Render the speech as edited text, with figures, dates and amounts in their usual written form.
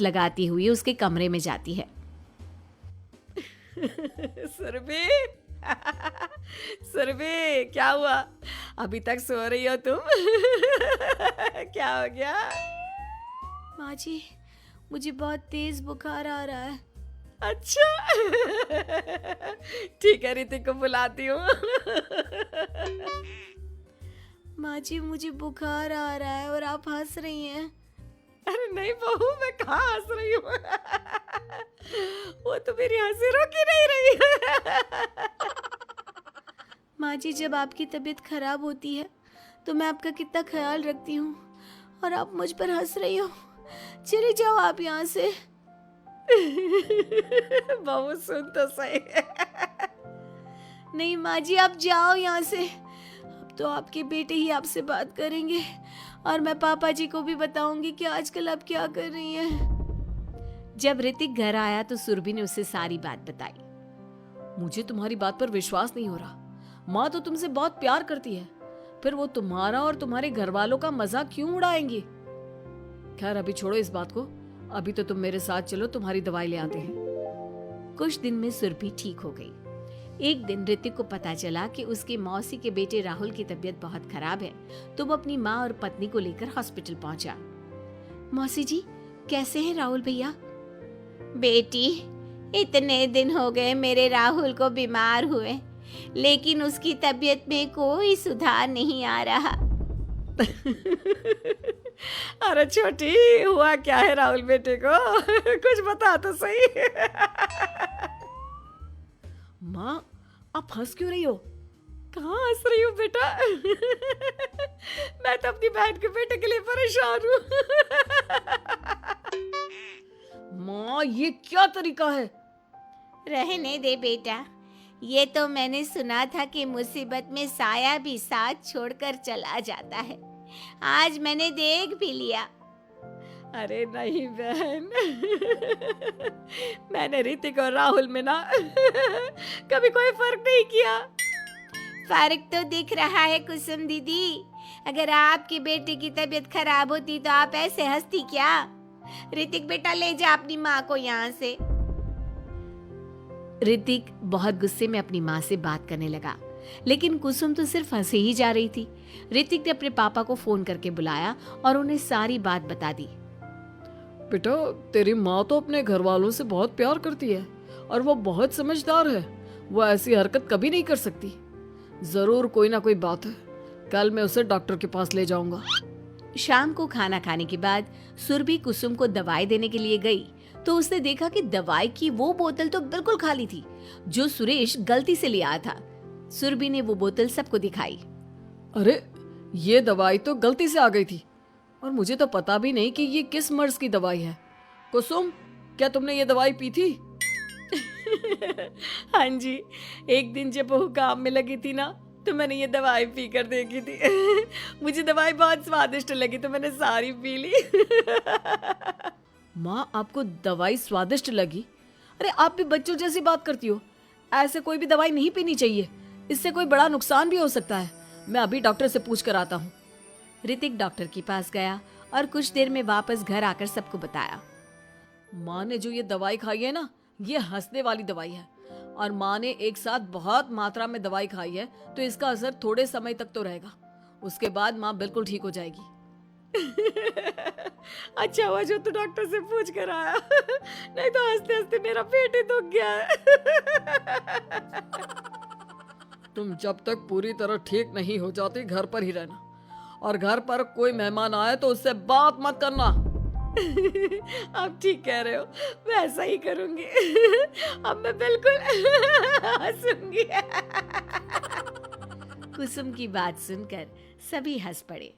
लगाती हुई उसके कमरे में जाती है। सुरभि सुरभि, क्या हुआ? अभी तक सो रही हो तुम? क्या हो गया? माँ जी, मुझे बहुत तेज बुखार आ रहा है। अच्छा। ठीक है, ऋतिक को बुलाती हूँ। माँ जी, मुझे बुखार आ रहा है और आप हंस रही हैं। अरे नहीं बहू, मैं कहाँ हंस रही हूँ। वो तो मेरी हंसी रोक ही नहीं रही है। माँ जी, जब आपकी तबीयत खराब होती है तो मैं आपका कितना ख्याल रखती हूँ और आप मुझ पर हंस रही हो। चली जाओ आप यहाँ से। बहू सुन तो सही। नहीं माँ जी, आप जाओ यहाँ से। अब तो आपके बेटे ही आपसे बात करेंगे और मैं पापा जी को भी बताऊंगी कि आजकल आप क्या कर रही हैं। जब ऋतिक घर आया तो सुरभि ने उसे सारी बात बताई। मुझे तुम्हारी बात पर विश्वास नहीं हो रहा। माँ तो तुमसे बहुत प्यार करती है, फिर वो तुम्हारा और तुम्हारे घर वालों का मजाक क्यों उड़ाएंगी? खैर अभी छोड़ो इस बात को, अभी तो तुम मेरे साथ चलो, तुम्हारी दवाई ले आते हैं। कुछ दिन में सुरभि ठीक हो गई। एक दिन ऋतिक को पता चला कि उसकी मौसी के बेटे राहुल की तबीयत बहुत खराब है, तो वो अपनी माँ और पत्नी को लेकर हॉस्पिटल पहुंचा। मौसी जी, कैसे हैं राहुल भैया? बेटी, इतने दिन हो गए मेरे राहुल को बीमार हुए, लेकिन उसकी तबीयत में कोई सुधार नहीं आ रहा। अरे छोटी, हुआ क्या है राहुल बेटे को? कुछ बता तो सही। माँ, आप हंस क्यों रही हो? कहाँ हंस रही हो बेटा? मैं तो अपनी बहन के बेटे के लिए परेशान हूँ। माँ, ये क्या तरीका है? रहने दे बेटा, ये तो मैंने सुना था कि मुसीबत में साया भी साथ छोड़कर चला जाता है। आज मैंने देख भी लिया। अरे नहीं बहन, मैंने ऋतिक और राहुल में ना कभी कोई फर्क नहीं किया। फर्क तो दिख रहा है कुसुम दीदी। अगर आपकी बेटे की तबीयत खराब होती तो आप ऐसे हंसती क्या? ऋतिक बेटा, ले जा अपनी माँ को यहाँ से। ऋतिक बहुत गुस्से में अपनी माँ से बात करने लगा, लेकिन कुसुम तो सिर्फ हंसे ही जा रही थी। ऋतिक ने अपने पापा को फोन करके बुलाया और उन्हें सारी बात बता दी। बेटा, तेरी माँ तो अपने घर वालों से बहुत प्यार करती है और वो बहुत समझदार है। वो ऐसी हरकत कभी नहीं कर सकती। जरूर कोई ना कोई बात है। कल मैं उसे डॉक्टर के पास ले जाऊंगा। शाम को खाना खाने के बाद सुरभि कुसुम को दवाई देने के लिए गई तो उसने देखा कि दवाई की वो बोतल तो बिल्कुल खाली थी जो सुरेश गलती से ले आया था। सुरभि ने वो बोतल सबको दिखाई। अरे, ये दवाई तो गलती से आ गई थी और मुझे तो पता भी नहीं कि ये किस मर्ज की दवाई है। कुसुम, क्या तुमने ये दवाई पी थी? हाँ जी, एक दिन जब वो काम में लगी थी ना, तो मैंने ये दवाई पी कर देखी थी। मुझे दवाई बहुत स्वादिष्ट लगी तो मैंने सारी पी ली। माँ, आपको दवाई स्वादिष्ट लगी? अरे आप भी बच्चों जैसी बात करती हो। ऐसे कोई भी दवाई नहीं पीनी चाहिए, इससे कोई बड़ा नुकसान भी हो सकता है। मैं अभी डॉक्टर से पूछ कर आता हूँ। ऋतिक डॉक्टर के पास गया और कुछ देर में वापस घर आकर सबको बताया। माँ ने जो ये दवाई खाई है ना, ये हंसने वाली दवाई है और माँ ने एक साथ बहुत मात्रा में दवाई खाई है, तो इसका असर थोड़े समय तक तो रहेगा। उसके बाद माँ बिल्कुल ठीक हो जाएगी। अच्छा हुआ जो तू डॉक्टर से पूछ कर आया, नहीं तो हंसते हंसते मेरा पेट ही दुख गया है। तुम जब तक पूरी तरह ठीक नहीं हो जाती घर पर ही रहना, और घर पर कोई मेहमान आए तो उससे बात मत करना। आप ठीक कह रहे हो, मैं ऐसा ही करूंगी। अब मैं बिल्कुल हंसूंगी। कुसुम की बात सुनकर सभी हंस पड़े।